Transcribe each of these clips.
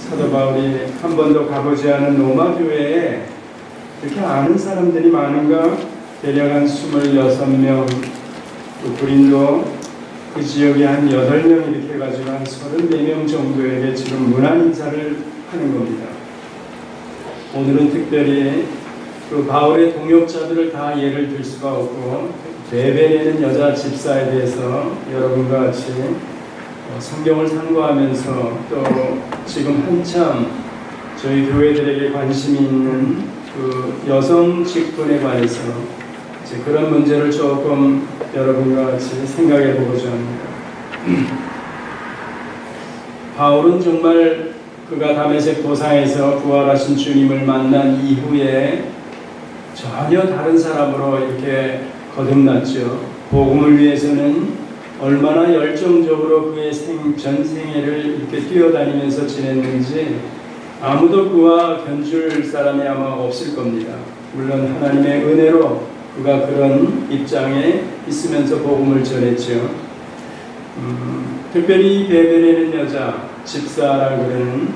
사도 바울이 한 번도 가보지 않은 로마 교회에 이렇게 아는 사람들이 많은가? 대략 한 26명, 또 고린도 그 지역에 한 8명 이렇게 해가지고 한 34명 정도에게 지금 문안 인사를 하는 겁니다. 오늘은 특별히 그 바울의 동역자들을 다 예를 들 수가 없고 베베레는 여자 집사에 대해서 여러분과 같이 성경을 상고하면서 또 지금 한참 저희 교회들에게 관심이 있는 그 여성 직분에 관해서 이제 그런 문제를 조금 여러분과 같이 생각해 보고자 합니다. 바울은 정말 그가 다메섹 도상에서 부활하신 주님을 만난 이후에 전혀 다른 사람으로 이렇게 거듭났죠. 복음을 위해서는 얼마나 열정적으로 그의 전생애를 이렇게 뛰어다니면서 지냈는지 아무도 그와 견줄 사람이 아마 없을 겁니다. 물론 하나님의 은혜로 그가 그런 입장에 있으면서 복음을 전했죠. 특별히 베베레는 여자 집사라고 그러는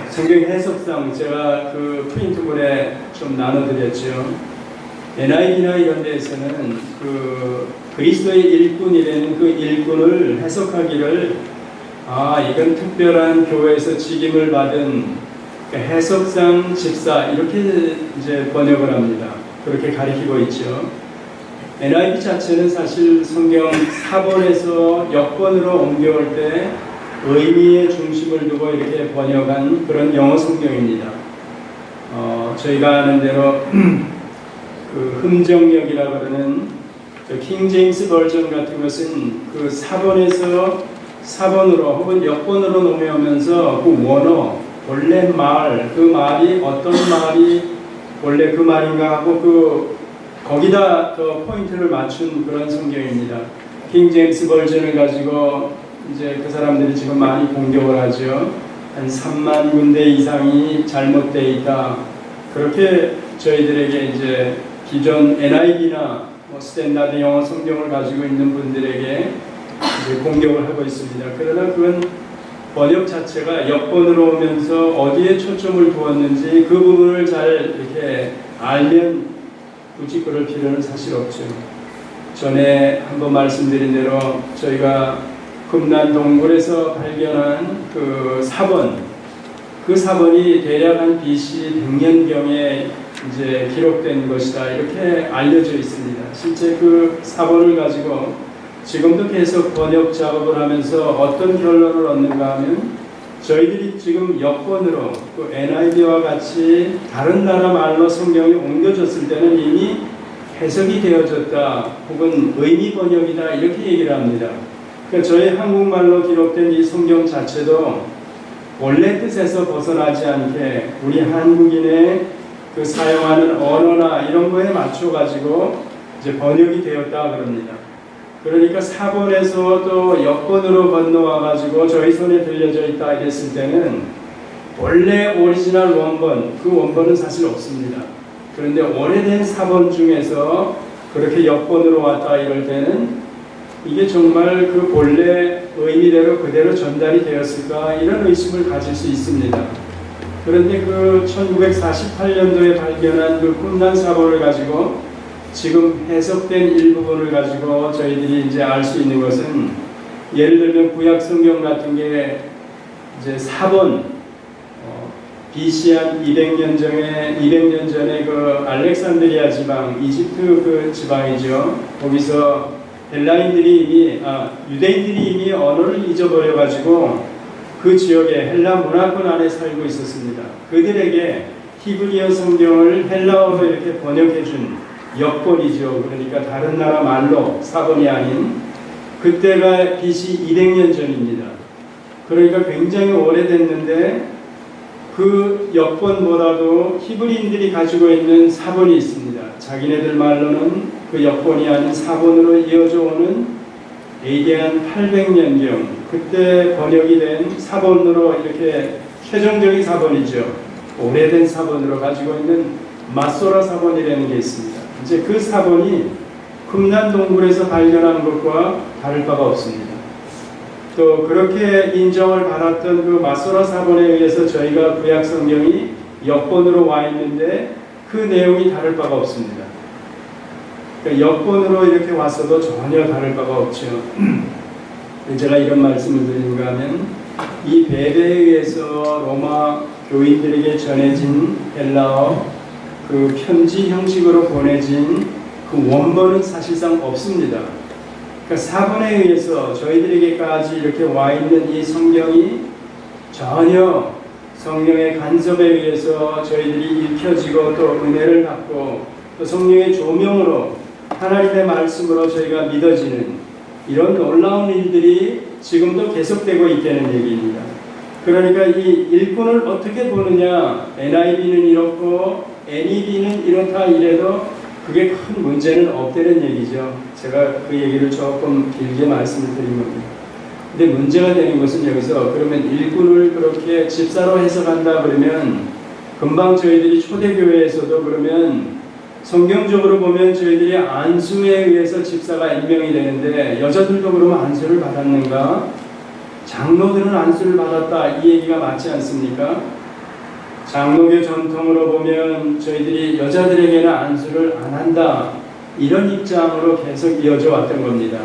성경 해석상 제가 그 프린트본에 좀 나눠드렸죠. NIV나 이런 데에서는 그 그리스도의 일꾼이라는 그 일꾼을 해석하기를 이건 특별한 교회에서 직임을 받은 해석상 집사 이렇게 이제 번역을 합니다. 그렇게 가리키고 있죠. NIV 자체는 사실 성경 사본에서 역본으로 옮겨올 때 의미의 중심을 두고 이렇게 번역한 그런 영어 성경입니다. 저희가 아는 대로 그 흠정역이라고 그러는 킹 제임스 버전 같은 것은 그 사본에서 사본으로 혹은 역본으로 넘어오면서 그 원어 원래 말 그 말이 어떤 말이 원래 그 말인가 하고 거기다 더 포인트를 맞춘 그런 성경입니다. 킹 제임스 버전을 가지고 이제 그 사람들이 지금 많이 공격을 하죠. 한 3만 군데 이상이 잘못되어 있다. 그렇게 저희들에게 이제 기존 NIV나 스탠다드 영어 성경을 가지고 있는 분들에게 이제 공격을 하고 있습니다. 그러나 그건 번역 자체가 역본으로 오면서 어디에 초점을 두었는지 그 부분을 잘 이렇게 알면 굳이 그럴 필요는 사실 없죠. 전에 한번 말씀드린 대로 저희가 금난 동굴에서 발견한 그 사본, 그 사본이 대략 한 BC 100년경에 이제 기록된 것이다 이렇게 알려져 있습니다. 실제 그 사본을 가지고 지금도 계속 번역 작업을 하면서 어떤 결론을 얻는가 하면 저희들이 지금 역본으로 그 NIV와 같이 다른 나라 말로 성경이 옮겨졌을 때는 이미 해석이 되어졌다 혹은 의미 번역이다 이렇게 얘기를 합니다. 그러니까 저희 한국말로 기록된 이 성경 자체도 원래 뜻에서 벗어나지 않게 우리 한국인의 그 사용하는 언어나 이런 거에 맞춰 가지고 이제 번역이 되었다 그럽니다. 그러니까 사본에서 또 역본으로 건너와 가지고 저희 손에 들려져 있다 이랬을 때는 원래 오리지널 원본 그 원본은 사실 없습니다. 그런데 오래된 사본 중에서 그렇게 역본으로 왔다 이럴 때는 이게 정말 그 본래 의미대로 그대로 전달이 되었을까 이런 의심을 가질 수 있습니다. 그런데 그 1948년도에 발견한 그 꿈난 사본을 가지고 지금 해석된 일부분을 가지고 저희들이 이제 알 수 있는 것은 예를 들면 구약 성경 같은 게 이제 사본 BC 한 200년 전에 그 알렉산드리아 지방 이집트 그 지방이죠. 거기서 유대인들이 이미 언어를 잊어버려 가지고 그 지역에 헬라 문화권 안에 살고 있었습니다. 그들에게 히브리어 성경을 헬라어로 이렇게 번역해 준 역본이죠. 그러니까 다른 나라 말로 사본이 아닌 그때가 BC 200년 전입니다. 그러니까 굉장히 오래됐는데 그 역본보다도 히브리인들이 가지고 있는 사본이 있습니다. 자기네들 말로는 그 역본이 아닌 사본으로 이어져 오는 AD 한 800년경 그때 번역이 된 사본으로 이렇게 최종적인 사본이죠. 오래된 사본으로 가지고 있는 마소라 사본이라는 게 있습니다. 이제 그 사본이 금난 동굴에서 발견한 것과 다를 바가 없습니다. 또 그렇게 인정을 받았던 그 마소라 사본에 의해서 저희가 구약 성경이 역본으로 와 있는데 그 내용이 다를 바가 없습니다. 그러니까 역본으로 이렇게 왔어도 전혀 다를 바가 없죠. 제가 이런 말씀을 드리는가 하면 이 배배에 의해서 로마 교인들에게 전해진 헬라어 그 편지 형식으로 보내진 그 원본은 사실상 없습니다. 그러니까 사본에 의해서 저희들에게까지 이렇게 와 있는 이 성경이 전혀 성령의 간섭에 의해서 저희들이 읽혀지고 또 은혜를 받고 또 성령의 조명으로 하나님의 말씀으로 저희가 믿어지는 이런 놀라운 일들이 지금도 계속되고 있다는 얘기입니다. 그러니까 이 일꾼을 어떻게 보느냐, NIV는 이렇고 NEV는 이렇다 이래도 그게 큰 문제는 없다는 얘기죠. 제가 그 얘기를 조금 길게 말씀을 드린 겁니다. 근데 문제가 되는 것은 여기서 그러면 일꾼을 그렇게 집사로 해석한다 그러면 금방 저희들이 초대교회에서도 그러면 성경적으로 보면 저희들이 안수에 의해서 집사가 임명이 되는데 여자들도 그러면 안수를 받았는가? 장로들은 안수를 받았다 이 얘기가 맞지 않습니까? 장로교 전통으로 보면 저희들이 여자들에게는 안수를 안 한다 이런 입장으로 계속 이어져 왔던 겁니다.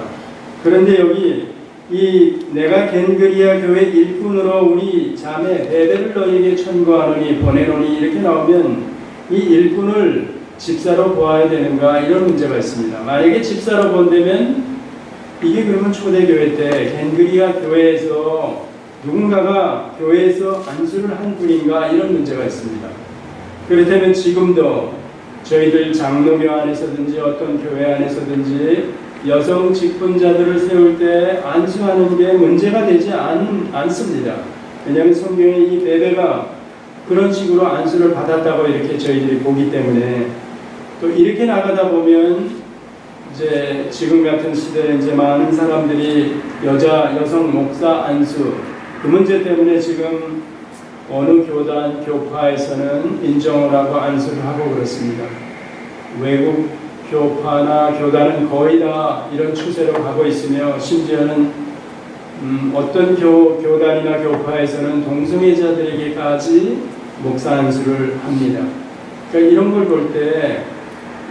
그런데 여기 이 내가 겐그리아 교회 일꾼으로 우리 자매 베베를 너희에게 천구하노니 보내노니 이렇게 나오면 이 일꾼을 집사로 보아야 되는가 이런 문제가 있습니다. 만약에 집사로 본다면 이게 그러면 초대교회 때 겐그리아 교회에서 누군가가 교회에서 안수를 한 분인가 이런 문제가 있습니다. 그렇다면 지금도 저희들 장로교 안에서든지 어떤 교회 안에서든지 여성 직분자들을 세울 때 안수하는 게 문제가 되지 않습니다. 왜냐하면 성경에 이 베베가 그런 식으로 안수를 받았다고 이렇게 저희들이 보기 때문에 또 이렇게 나가다 보면 이제 지금 같은 시대에 이제 많은 사람들이 여성 목사 안수 그 문제 때문에 지금 어느 교단 교파에서는 인정을 하고 안수를 하고 그렇습니다. 외국 교파나 교단은 거의 다 이런 추세로 가고 있으며 심지어는 어떤 교단이나 교파에서는 동성애자들에게까지 목사 안수를 합니다. 그러니까 이런 걸 볼 때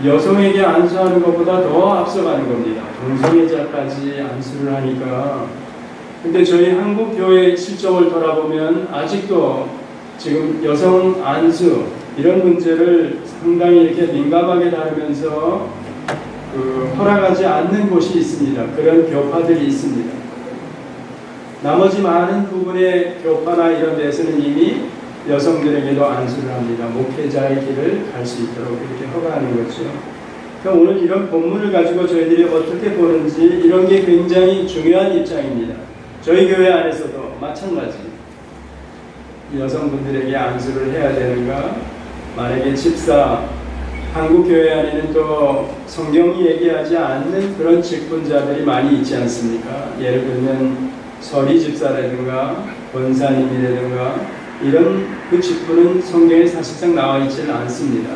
여성에게 안수하는 것보다 더 앞서가는 겁니다. 동성애자까지 안수를 하니까. 근데 저희 한국 교회 실정을 돌아보면 아직도 지금 여성 안수 이런 문제를 상당히 이렇게 민감하게 다루면서 허락하지 않는 곳이 있습니다. 그런 교파들이 있습니다. 나머지 많은 부분의 교파나 이런 데서는 이미 여성들에게도 안수를 합니다. 목회자의 길을 갈 수 있도록 이렇게 허가하는 거죠. 그러니까 오늘 이런 본문을 가지고 저희들이 어떻게 보는지 이런 게 굉장히 중요한 입장입니다. 저희 교회 안에서도 마찬가지. 여성분들에게 안수를 해야 되는가? 만약에 집사, 한국 교회 안에는 또 성경이 얘기하지 않는 그런 직분자들이 많이 있지 않습니까? 예를 들면 서리 집사라든가 권사님이라든가 이런 그 직분은 성경에 사실상 나와 있지는 않습니다.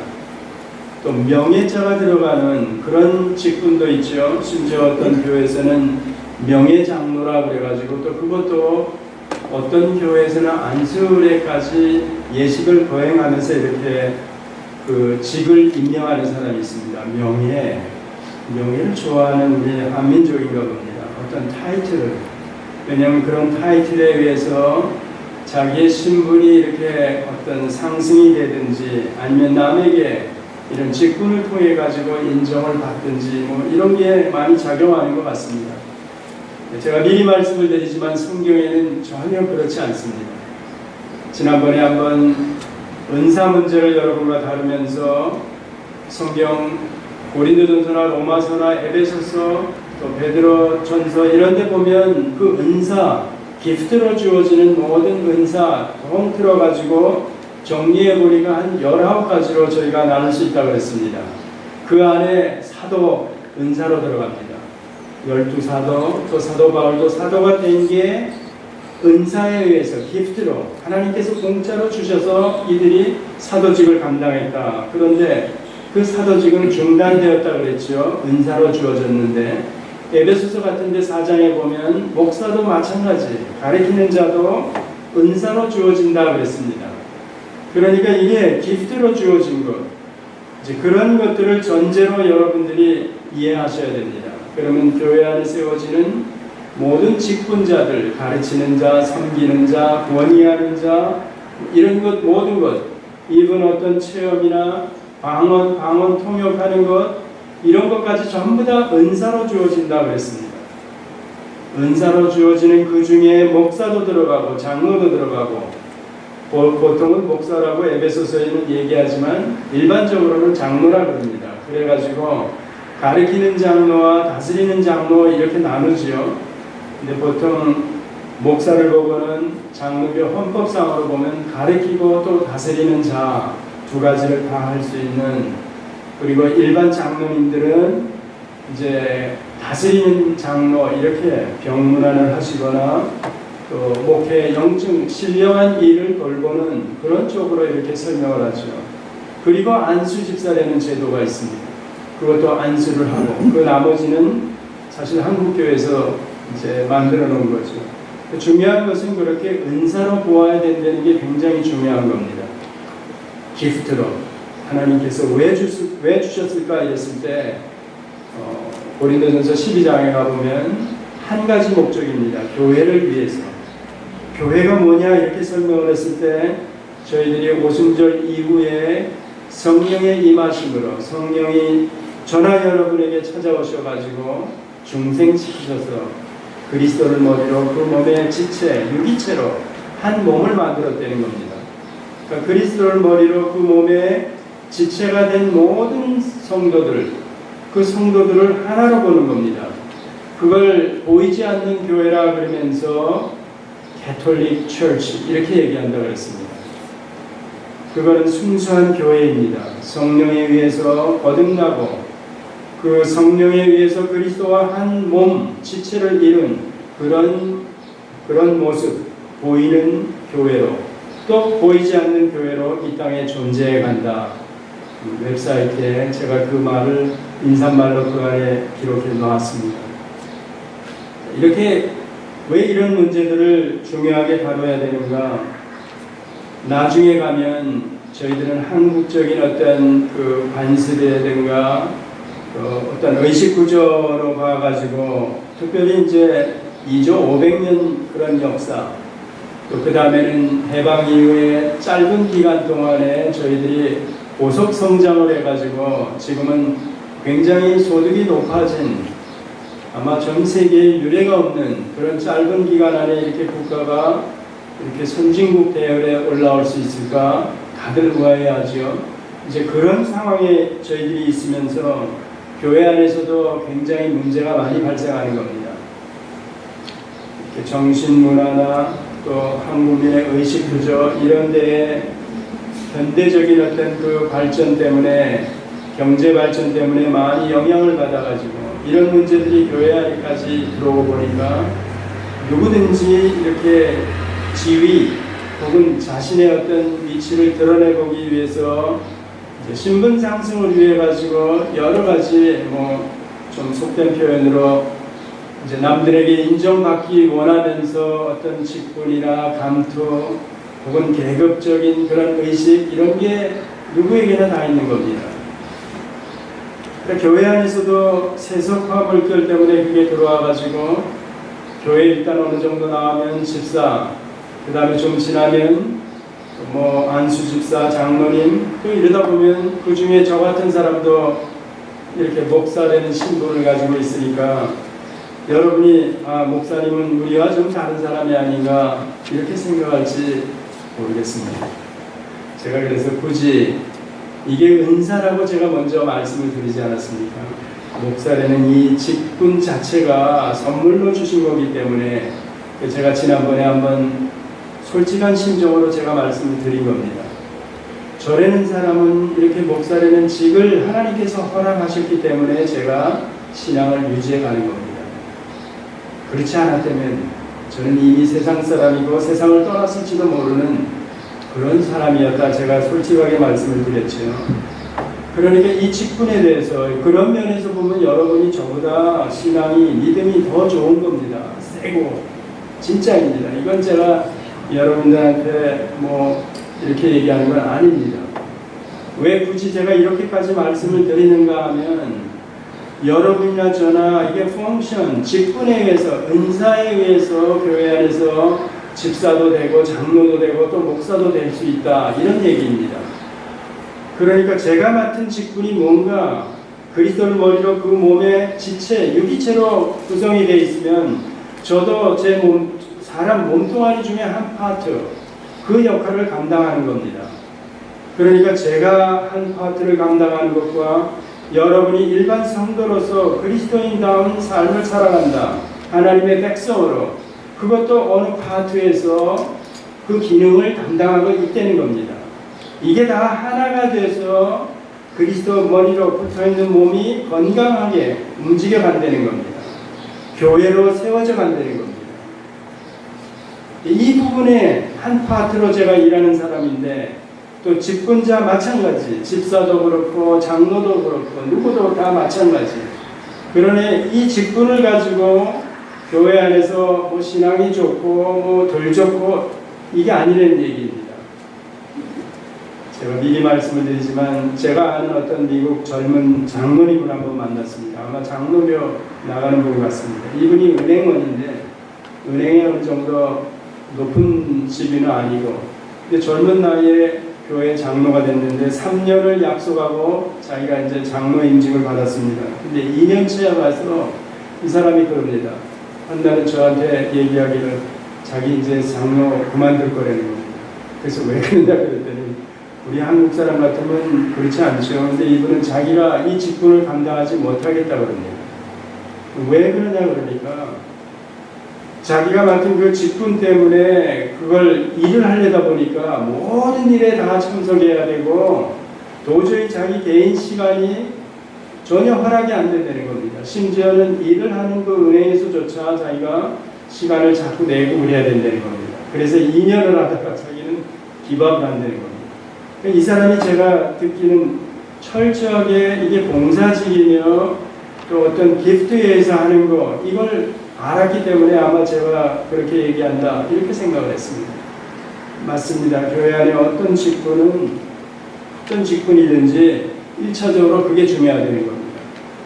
또 명예자가 들어가는 그런 직분도 있죠. 심지어 어떤 교회에서는 명예장로라 그래가지고 또 그것도 어떤 교회에서는 안수례까지 예식을 거행하면서 이렇게 그 직을 임명하는 사람이 있습니다. 명예를 좋아하는 우리 한민족인가 봅니다. 어떤 타이틀을. 왜냐하면 그런 타이틀에 의해서 자기의 신분이 이렇게 어떤 상승이 되든지 아니면 남에게 이런 직분을 통해 가지고 인정을 받든지 뭐 이런 게 많이 작용하는 것 같습니다. 제가 미리 말씀을 드리지만 성경에는 전혀 그렇지 않습니다. 지난번에 한번 은사 문제를 여러분과 다루면서 성경 고린도전서나 로마서나 에베소서 또 베드로전서 이런 데 보면 그 은사 기프트로 주어지는 모든 은사 통틀어 가지고 정리해 보니까 한 19가지로 저희가 나눌 수 있다고 했습니다. 그 안에 사도 은사로 들어갑니다. 12사도, 또 사도 바울도 사도가 된 게 은사에 의해서 기프트로 하나님께서 공짜로 주셔서 이들이 사도직을 감당했다. 그런데 그 사도직은 중단되었다 그랬죠. 은사로 주어졌는데 에베소서 같은 데 4장에 보면 목사도 마찬가지, 가르치는 자도 은사로 주어진다 그랬습니다. 그러니까 이게 기프트로 주어진 것, 이제 그런 것들을 전제로 여러분들이 이해하셔야 됩니다. 그러면 교회 안에 세워지는 모든 직분자들, 가르치는 자, 섬기는 자, 권위하는 자, 이런 것, 모든 것, 이번 어떤 체험이나 방언 통역하는 것, 이런 것까지 전부 다 은사로 주어진다 그랬습니다. 은사로 주어지는 그 중에 목사도 들어가고 장로도 들어가고, 보통은 목사라고 에베소서에는 얘기하지만 일반적으로는 장로라 그럽니다. 그래가지고 가르치는 장로와 다스리는 장로 이렇게 나누지요. 근데 보통 목사를 보고는 장로교 헌법상으로 보면 가르치고 또 다스리는 자 두 가지를 다 할 수 있는, 그리고 일반 장로님들은 이제 다스리는 장로 이렇게 병문안을 하시거나 또 목회 영증 신령한 일을 돌보는 그런 쪽으로 이렇게 설명을 하죠. 그리고 안수 집사라는 제도가 있습니다. 그것도 안수를 하고 그 나머지는 사실 한국교회에서 이제 만들어 놓은 거죠. 중요한 것은 그렇게 은사로 보아야 된다는 게 굉장히 중요한 겁니다. 기프트로 하나님께서 왜 주셨을까 이랬을 때 고린도전서 12장에 가보면 한 가지 목적입니다. 교회를 위해서. 교회가 뭐냐 이렇게 설명을 했을 때 저희들이 오순절 이후에 성령의 임하심으로 성령이 전하 여러분에게 찾아오셔가지고 중생시키셔서 그리스도를 머리로 그 몸의 지체, 유기체로 한 몸을 만들었다는 겁니다. 그러니까 그리스도를 머리로 그 몸의 지체가 된 모든 성도들, 그 성도들을 하나로 보는 겁니다. 그걸 보이지 않는 교회라 그러면서 캐톨릭 처치 이렇게 얘기한다고 했습니다. 그거는 순수한 교회입니다. 성령에 의해서 거듭나고 그 성령에 의해서 그리스도와 한 몸, 지체를 이룬 그런 모습 보이는 교회로, 또 보이지 않는 교회로 이 땅에 존재해 간다. 웹사이트에 제가 그 말을 인사말로 그 안에 기록해 놓았습니다. 이렇게 왜 이런 문제들을 중요하게 다뤄야 되는가? 나중에 가면 저희들은 한국적인 어떤 그 관습이라든가 어떤 의식 구조로 봐가지고 특별히 이제 2조 500년 그런 역사, 또 그 다음에는 해방 이후에 짧은 기간 동안에 저희들이 고속 성장을 해가지고 지금은 굉장히 소득이 높아진, 아마 전 세계에 유례가 없는 그런 짧은 기간 안에 이렇게 국가가 이렇게 선진국 대열에 올라올 수 있을까 다들 의아해하죠. 이제 그런 상황에 저희들이 있으면서 교회 안에서도 굉장히 문제가 많이 발생하는 겁니다. 정신문화나 또 한국민의 의식구조 이런 데에 현대적인 어떤 그 발전 때문에, 경제 발전 때문에 많이 영향을 받아가지고 이런 문제들이 교회 안에까지 들어오고 보니까 누구든지 이렇게 지위 혹은 자신의 어떤 위치를 드러내보기 위해서 이제 신분 상승을 위해 가지고 여러 가지 좀 속된 표현으로 이제 남들에게 인정받기 원하면서 어떤 직분이나 감투 혹은 계급적인 그런 의식 이런 게 누구에게나 다 있는 겁니다. 그러니까 교회 안에서도 세속화 물결 때문에 그게 들어와 가지고 교회 일단 어느 정도 나오면 집사, 그 다음에 좀 지나면 안수 집사, 장로님, 또 이러다 보면 그 중에 저 같은 사람도 이렇게 목사라는 신분을 가지고 있으니까 여러분이 목사님은 우리와 좀 다른 사람이 아닌가 이렇게 생각할지 모르겠습니다. 제가 그래서 굳이 이게 은사라고 제가 먼저 말씀을 드리지 않았습니까? 목사라는 이 직분 자체가 선물로 주신 거기 때문에 제가 지난번에 한번 솔직한 심정으로 제가 말씀을 드린 겁니다. 저라는 사람은 이렇게 목사라는 직을 하나님께서 허락하셨기 때문에 제가 신앙을 유지해 가는 겁니다. 그렇지 않았다면 저는 이미 세상 사람이고 세상을 떠났을지도 모르는 그런 사람이었다 제가 솔직하게 말씀을 드렸죠. 그러니까 이 직분에 대해서 그런 면에서 보면 여러분이 저보다 신앙이 믿음이 더 좋은 겁니다. 세고 진짜입니다. 이건 제가 여러분들한테 뭐 이렇게 얘기하는 건 아닙니다. 왜 굳이 제가 이렇게까지 말씀을 드리는가 하면 여러분이나 저나 이게 펑션, 직분에 의해서 은사에 의해서 교회 안에서 집사도 되고 장로도 되고 또 목사도 될 수 있다 이런 얘기입니다. 그러니까 제가 맡은 직분이 뭔가 그리스도를 머리로 그 몸의 지체, 유기체로 구성이 되어 있으면 저도 제 몸, 사람 몸뚱아리 중에 한 파트, 그 역할을 감당하는 겁니다. 그러니까 제가 한 파트를 감당하는 것과 여러분이 일반 성도로서 그리스도인다운 삶을 살아간다. 하나님의 백성으로 그것도 어느 파트에서 그 기능을 담당하고 있다는 겁니다. 이게 다 하나가 돼서 그리스도 머리로 붙어있는 몸이 건강하게 움직여 간다는 겁니다. 교회로 세워져 간다는 겁니다. 이 부분에 한 파트로 제가 일하는 사람인데 또 직분자 마찬가지, 집사도 그렇고 장로도 그렇고 누구도 다 마찬가지. 그러니 이 직분을 가지고 교회 안에서 뭐 신앙이 좋고 뭐 덜 좋고 이게 아니라는 얘기입니다. 제가 미리 말씀을 드리지만 제가 아는 어떤 미국 젊은 장로님을 한번 만났습니다. 아마 장로교 나가는 분 같습니다. 이분이 은행원인데 은행에 어느 정도 높은 직위는 아니고 근데 젊은 나이에 교회 장로가 됐는데 3년을 약속하고 자기가 이제 장로 임직을 받았습니다. 근데 2년째에 가서 이 사람이 그럽니다. 한 날은 저한테 얘기하기를 자기 이제 장로 그만둘 거라는 겁니다. 그래서 왜 그러냐 그랬더니 우리 한국 사람 같으면 그렇지 않죠. 근데 이분은 자기가 이 직분을 감당하지 못하겠다 그럽니다. 왜 그러냐 그러니까 자기가 맡은 그 직분 때문에 그걸 일을 하려다 보니까 모든 일에 다 참석해야 되고 도저히 자기 개인 시간이 전혀 허락이 안 된다는 겁니다. 심지어는 일을 하는 그 은행에서조차 자기가 시간을 자꾸 내고 그래야 된다는 겁니다. 그래서 2년을 하다가 자기는 기밥을 한다는 겁니다. 이 사람이 제가 듣기는 철저하게 이게 봉사직이며 또 어떤 기프트에 의해서 하는 거 이걸 알았기 때문에 아마 제가 그렇게 얘기한다 이렇게 생각을 했습니다. 맞습니다. 교회 안에 어떤 직분이든지 1차적으로 그게 중요하다는 겁니다.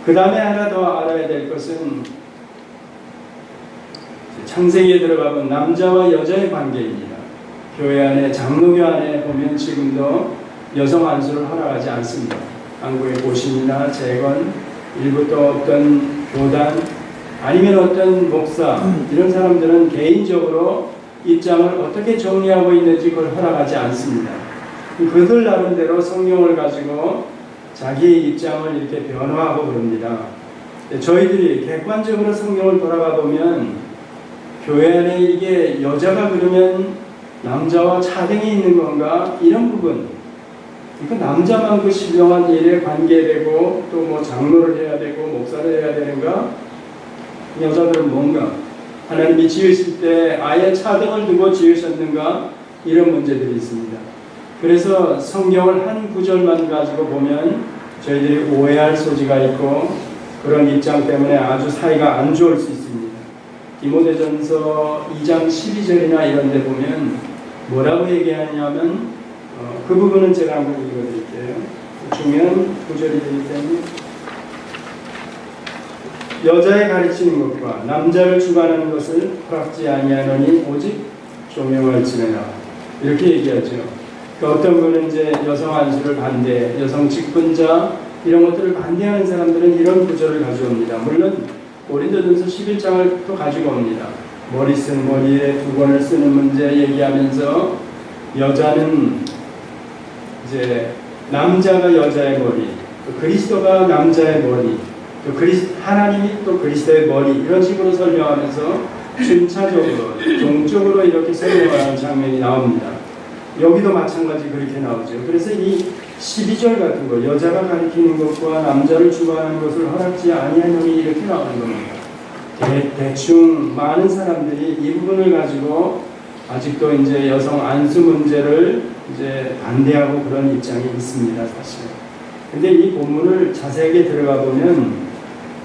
그 다음에 하나 더 알아야 될 것은 창세기에 들어가면 남자와 여자의 관계입니다. 교회 안에 장로교 안에 보면 지금도 여성 안수를 허락하지 않습니다. 한국의 고신이나 재건 일부 또 어떤 교단 아니면 어떤 목사 이런 사람들은 개인적으로 입장을 어떻게 정리하고 있는지 그걸 허락하지 않습니다. 그들 나름대로 성경을 가지고 자기의 입장을 이렇게 변화하고 그럽니다. 저희들이 객관적으로 성경을 돌아가 보면 교회 안에 이게 여자가 그러면 남자와 차등이 있는 건가 이런 부분 그러니까 남자만 그 신령한 일에 관계되고 또 뭐 장로를 해야 되고 목사를 해야 되는가 여자들은 뭔가 하나님이 지으실 때 아예 차등을 두고 지으셨는가 이런 문제들이 있습니다. 그래서 성경을 한 구절만 가지고 보면 저희들이 오해할 소지가 있고 그런 입장 때문에 아주 사이가 안 좋을 수 있습니다. 디모데전서 2장 12절이나 이런 데 보면 뭐라고 얘기하냐면 그 부분은 제가 한번 읽어드릴게요. 중요한 구절이기 때문에 여자의 가르치는 것과 남자를 주관하는 것을 허락지 아니하노니 오직 종용할지니라 이렇게 얘기하죠. 그러니까 어떤 분은 이제 여성 안수를 반대, 여성 직분자 이런 것들을 반대하는 사람들은 이런 구절을 가져옵니다. 물론 고린도전서 11장을 또 가지고 옵니다. 머리 쓴 머리에 두 번을 쓰는 문제 얘기하면서 여자는 이제 남자가 여자의 머리, 또 그리스도가 남자의 머리, 또 하나님이 또 그리스도의 머리 이런 식으로 설명하면서 순차적으로 종적으로 이렇게 설명하는 장면이 나옵니다. 여기도 마찬가지 그렇게 나오죠. 그래서 이 12절 같은 거 여자가 가리키는 것과 남자를 주관하는 것을 허락지 아니하노니 이렇게 나오는 겁니다. 대충 많은 사람들이 이 부분을 가지고 아직도 이제 여성 안수 문제를 이제 반대하고 그런 입장이 있습니다, 사실. 근데 이 본문을 자세하게 들어가 보면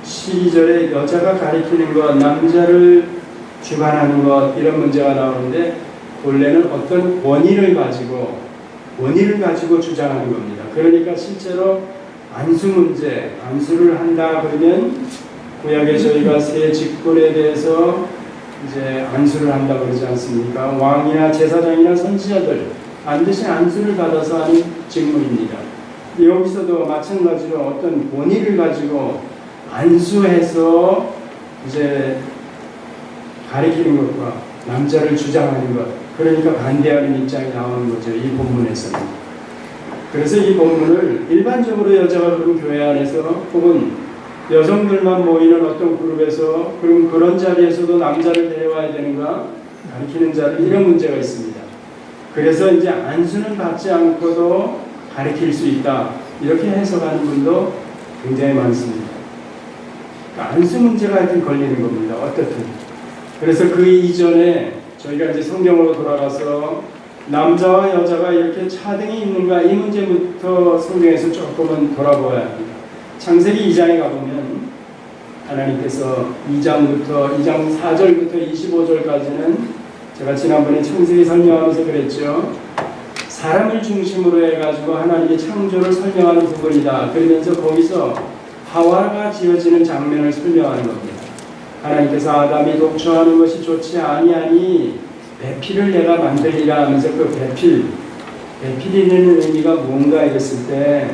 12절에 여자가 가리키는 것, 남자를 주관하는 것, 이런 문제가 나오는데 본래는 어떤 원인을 가지고 주장하는 겁니다. 그러니까 실제로 안수 문제, 안수를 한다 그러면 구약에 저희가 세 직분에 대해서 이제 안수를 한다 그러지 않습니까? 왕이나 제사장이나 선지자들 반드시 안수를 받아서 하는 직무입니다. 여기서도 마찬가지로 어떤 원인을 가지고 안수해서 이제 가리키는 것과 남자를 주장하는 것, 그러니까 반대하는 입장이 나오는 거죠. 이 본문에서는. 그래서 이 본문을 일반적으로 여자가 그런 교회 안에서 혹은 여성들만 모이는 어떤 그룹에서 그럼 그런 자리에서도 남자를 데려와야 되는가 가리키는 자리, 이런 문제가 있습니다. 그래서 이제 안수는 받지 않고도 가리킬 수 있다, 이렇게 해석하는 분도 굉장히 많습니다. 그러니까 안수 문제가 하여튼 걸리는 겁니다. 어떻든. 그래서 그 이전에 저희가 이제 성경으로 돌아가서 남자와 여자가 이렇게 차등이 있는가, 이 문제부터 성경에서 조금은 돌아보아야 합니다. 창세기 2장에 가보면 하나님께서 2장 4절부터 25절까지는 제가 지난번에 창세기 설명하면서 그랬죠. 사람을 중심으로 해가지고 하나님의 창조를 설명하는 부분이다. 그러면서 거기서 하와가 지어지는 장면을 설명하는 겁니다. 하나님께서 아담이 독초하는 것이 좋지 아니하니 배필을 내가 만들리라 하면서 그 배필이라는 의미가 뭔가 이랬을 때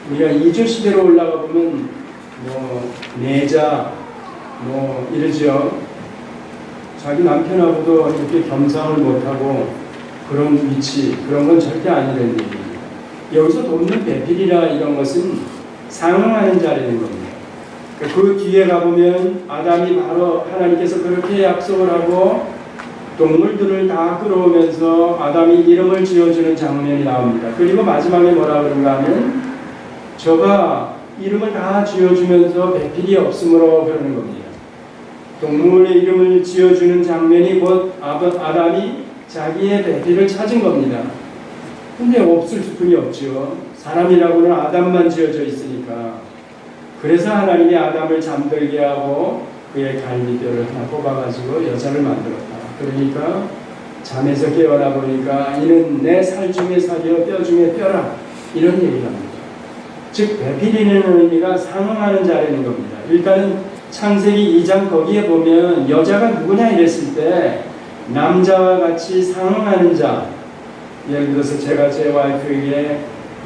우리가 2조 시대로 올라가 보면 내자 이러죠. 자기 남편하고도 이렇게 겸상을 못하고 그런 위치, 그런 건 절대 아니라는 얘기입니다. 여기서 돕는 배필이라 이런 것은 상응하는 자리는 겁니다. 그 뒤에 가보면 아담이 바로 하나님께서 그렇게 약속을 하고 동물들을 다 끌어오면서 아담이 이름을 지어주는 장면이 나옵니다. 그리고 마지막에 뭐라 그런가 하면 저가 이름을 다 지어주면서 배필이 없으므로 그러는 겁니다. 동물의 이름을 지어주는 장면이 곧 아담이 자기의 배필을 찾은 겁니다. 근데 없을 수뿐이 없죠. 사람이라고는 아담만 지어져 있으니까. 그래서 하나님이 아담을 잠들게 하고 그의 갈비뼈를 하나 뽑아가지고 여자를 만들었다. 그러니까 잠에서 깨어나 보니까 이는 내 살 중에 살이요 뼈 중에 뼈라, 이런 얘기를 합니다. 즉 배필이라는 의미가 상응하는 자라는 겁니다. 일단은 창세기 2장 거기에 보면 여자가 누구냐 이랬을 때 남자와 같이 상응하는 자, 예를 들어서 제가 제 와이프에게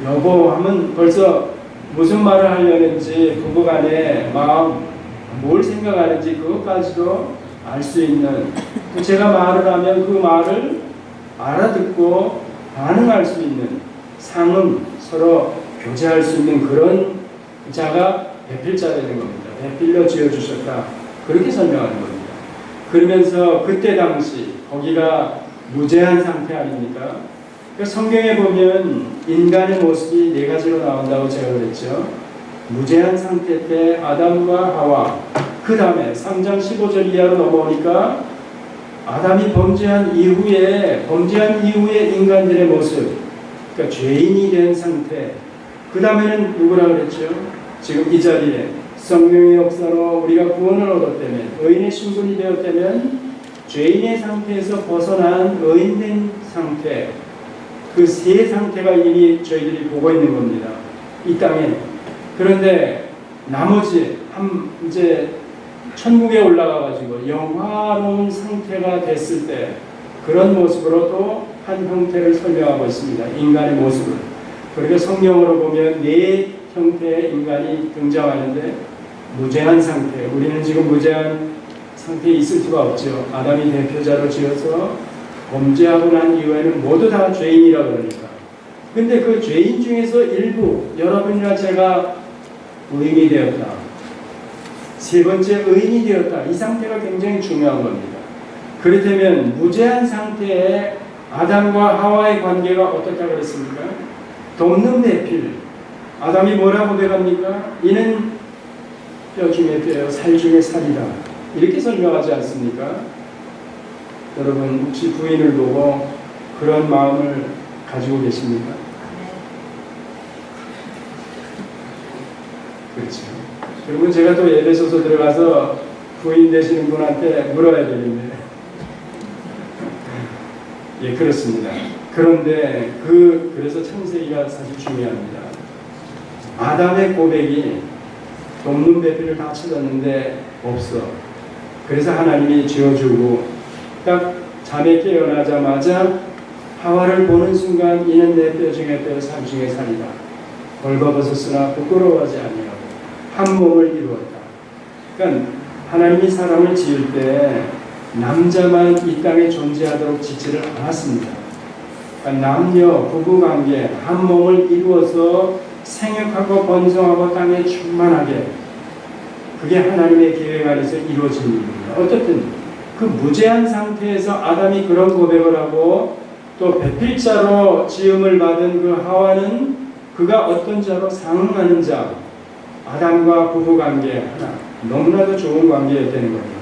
여보 하면 벌써 무슨 말을 하려는지 부부간의 마음, 뭘 생각하는지 그것까지도 알 수 있는, 제가 말을 하면 그 말을 알아듣고 반응할 수 있는, 상응, 서로 교제할 수 있는 그런 자가 배필자 되는 겁니다. 배필로 지어주셨다, 그렇게 설명하는 겁니다. 그러면서 그때 당시 거기가 무제한 상태 아닙니까? 성경에 보면 인간의 모습이 네 가지로 나온다고 제가 그랬죠. 무제한 상태 때 아담과 하와, 그 다음에 3장 15절 이하로 넘어오니까 아담이 범죄한 이후에 인간들의 모습, 그러니까 죄인이 된 상태. 그 다음에는 누구라 그랬죠? 지금 이 자리에 성령의 역사로 우리가 구원을 얻었다면, 의인의 신분이 되었다면 죄인의 상태에서 벗어난 의인된 상태, 그 세 상태가 이미 저희들이 보고 있는 겁니다. 이 땅에. 그런데 나머지 이제 천국에 올라가가지고 영화로운 상태가 됐을 때 그런 모습으로 또 한 형태를 설명하고 있습니다. 인간의 모습을. 그렇게 성경으로 보면 네 형태의 인간이 등장하는데 무죄한 상태. 우리는 지금 무죄한 상태에 있을 수가 없죠. 아담이 대표자로 지어서 범죄하고 난 이후에는 모두 다 죄인이라 그러니까. 근데 그 죄인 중에서 일부, 여러분이나 제가 의인이 되었다, 세 번째 의인이 되었다, 이 상태가 굉장히 중요한 겁니다. 그렇다면 무죄한 상태에 아담과 하와의 관계가 어떻다 그랬습니까? 돕는 배필. 아담이 뭐라고 배갑니까? 이는 뼈 중에 뼈요 살 중에 살이다, 이렇게 설명하지 않습니까? 여러분 혹시 부인을 보고 그런 마음을 가지고 계십니까? 그러면 제가 또 에베소서 들어가서 부인 되시는 분한테 물어야 되겠네요. 예, 그렇습니다. 그런데 그래서 창세기가 사실 중요합니다. 아담의 고백이 돕는 배필을 다 찾았는데 없어. 그래서 하나님이 지어주고 딱 잠에 깨어나자마자 하와를 보는 순간 이는 내 뼈 중에 뼈 살 중에 살이다. 벌거벗었으나 부끄러워하지 아니하고 한 몸을 이루었다. 그러니까 하나님이 사람을 지을 때 남자만 이 땅에 존재하도록 짓지를 않았습니다. 그러니까 남녀 부부관계 한 몸을 이루어서 생육하고 번성하고 땅에 충만하게, 그게 하나님의 계획 안에서 이루어진 일입니다. 어쨌든 그 무제한 상태에서 아담이 그런 고백을 하고 또 배필자로 지음을 받은 그 하와는 그가 어떤 자로 상응하는 자, 아담과 부부관계 하나, 너무나도 좋은 관계였다는 겁니다.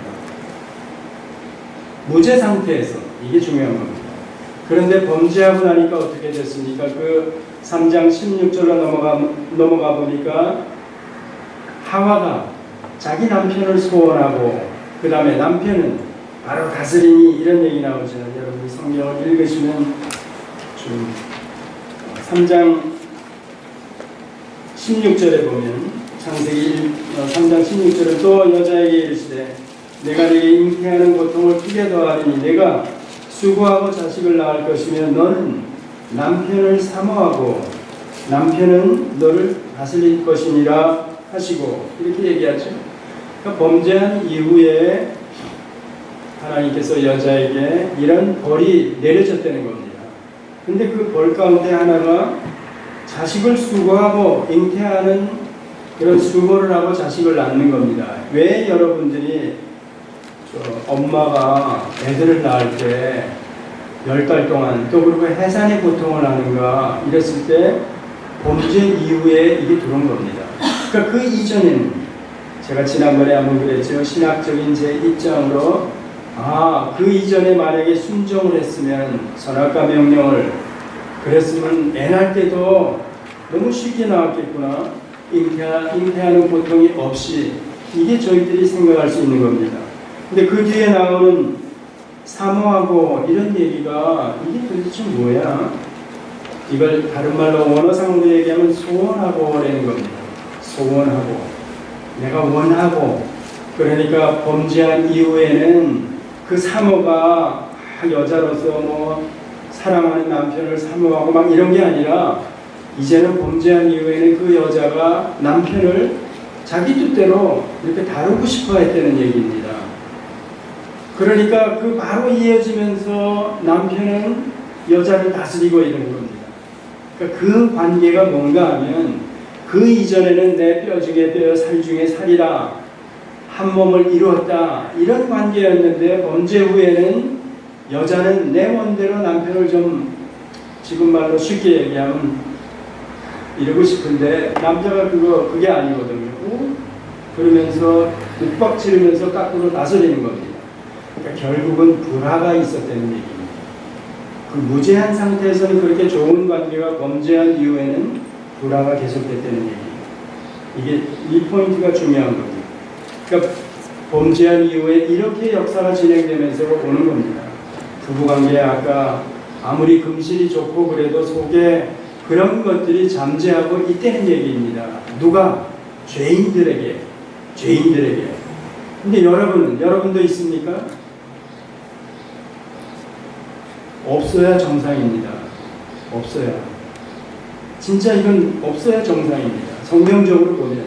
무제 상태에서, 이게 중요한 겁니다. 그런데 범죄하고 나니까 어떻게 됐습니까? 그 3장 16절로 넘어가 보니까 하와가 자기 남편을 소원하고 그 다음에 남편은 바로 다스리니, 이런 얘기 나오잖아요. 여러분 성경을 읽으시면 좀 3장 16절에 보면, 창세기 3장 16절은 또 여자에게 이르시되 내가 네게 잉태하는 고통을 크게 더하리니 내가 수고하고 자식을 낳을 것이며 너는 남편을 사모하고 남편은 너를 다스릴 것이니라 하시고, 이렇게 얘기하죠. 그러니까 범죄한 이후에 하나님께서 여자에게 이런 벌이 내려졌다는 겁니다. 근데 그 벌 가운데 하나가 자식을 수고하고 잉태하는 그런 수고를 하고 자식을 낳는 겁니다. 왜 여러분들이 엄마가 애들을 낳을 때 10달 동안 또 그리고 해산의 고통을 하는가 이랬을 때 범죄 이후에 이게 들어온 겁니다. 그러니까 그 이전에는 제가 지난번에 한번 그랬죠. 신학적인 제 입장으로 그 이전에 만약에 순종을 했으면, 선악과 명령을 그랬으면 애 낳을 때도 너무 쉽게 나왔겠구나. 잉태하는 고통이 없이, 이게 저희들이 생각할 수 있는 겁니다. 근데 그 뒤에 나오는 사모하고 이런 얘기가 이게 도대체 뭐야? 이걸 다른 말로 원어상으로 얘기하면 소원하고라는 겁니다. 소원하고, 내가 원하고. 그러니까 범죄한 이후에는 그 사모가 여자로서 뭐 사랑하는 남편을 사모하고 막 이런 게 아니라, 이제는 범죄한 이후에는 그 여자가 남편을 자기 뜻대로 이렇게 다루고 싶어 했다는 얘기입니다. 그러니까 그 바로 이어지면서 남편은 여자를 다스리고 이러는 겁니다. 그러니까 그 관계가 뭔가 하면, 그 이전에는 내 뼈 중에 뼈, 살 중에 살이라, 한 몸을 이루었다, 이런 관계였는데 범죄 후에는 여자는 내 원대로 남편을 좀, 지금 말로 쉽게 얘기하면 이러고 싶은데 남자가 그게 아니거든요. 그러면서 윽박 지르면서 까꾸로 나서리는 겁니다. 그러니까 결국은 불화가 있었다는 얘기입니다. 그 무죄한 상태에서는 그렇게 좋은 관계가 범죄한 이후에는 불화가 계속됐다는 얘기입니다. 이게 이 포인트가 중요한 겁니다. 그러니까 범죄한 이후에 이렇게 역사가 진행되면서 오는 겁니다. 부부관계에 아까 아무리 금실이 좋고 그래도 속에 그런 것들이 잠재하고 있다는 얘기입니다. 누가? 죄인들에게. 근데 여러분도 있습니까? 없어야 정상입니다. 없어야. 진짜 이건 없어야 정상입니다. 성경적으로 보면.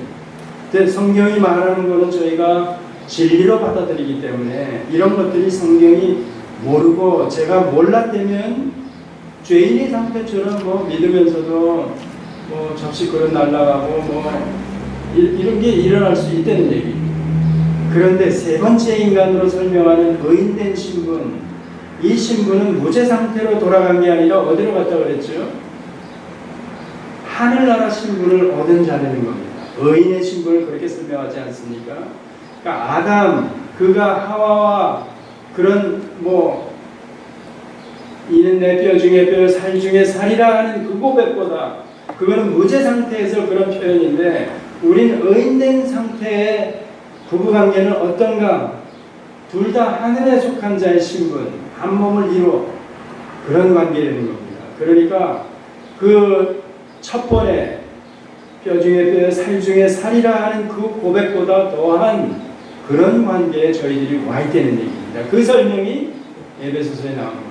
근데 성경이 말하는 거는 저희가 진리로 받아들이기 때문에 이런 것들이 성경이 모르고 제가 몰랐다면 죄인의 상태처럼 뭐 믿으면서도 뭐 접시 그릇 날라가고 이런 게 일어날 수 있다는 얘기. 그런데 세 번째 인간으로 설명하는 의인된 신분, 이 신분은 무죄 상태로 돌아간 게 아니라 어디로 갔다 그랬죠? 하늘나라 신분을 얻은 자라는 겁니다. 의인의 신분을 그렇게 설명하지 않습니까? 그러니까 아담, 그가 하와와 그런 이는 내 뼈 중에 뼈, 살 중에 살이라 하는 그 고백보다, 그거는 무죄 상태에서 그런 표현인데, 우린 의인된 상태의 부부관계는 어떤가? 둘 다 하늘에 속한 자의 신분, 한 몸을 이루어 그런 관계라는 겁니다. 그러니까 그 첫 번에 뼈 중에 뼈, 살 중에 살이라 하는 그 고백보다 더한 그런 관계에 저희들이 와 있다는 얘기입니다. 그 설명이 에베소서에 나옵니다.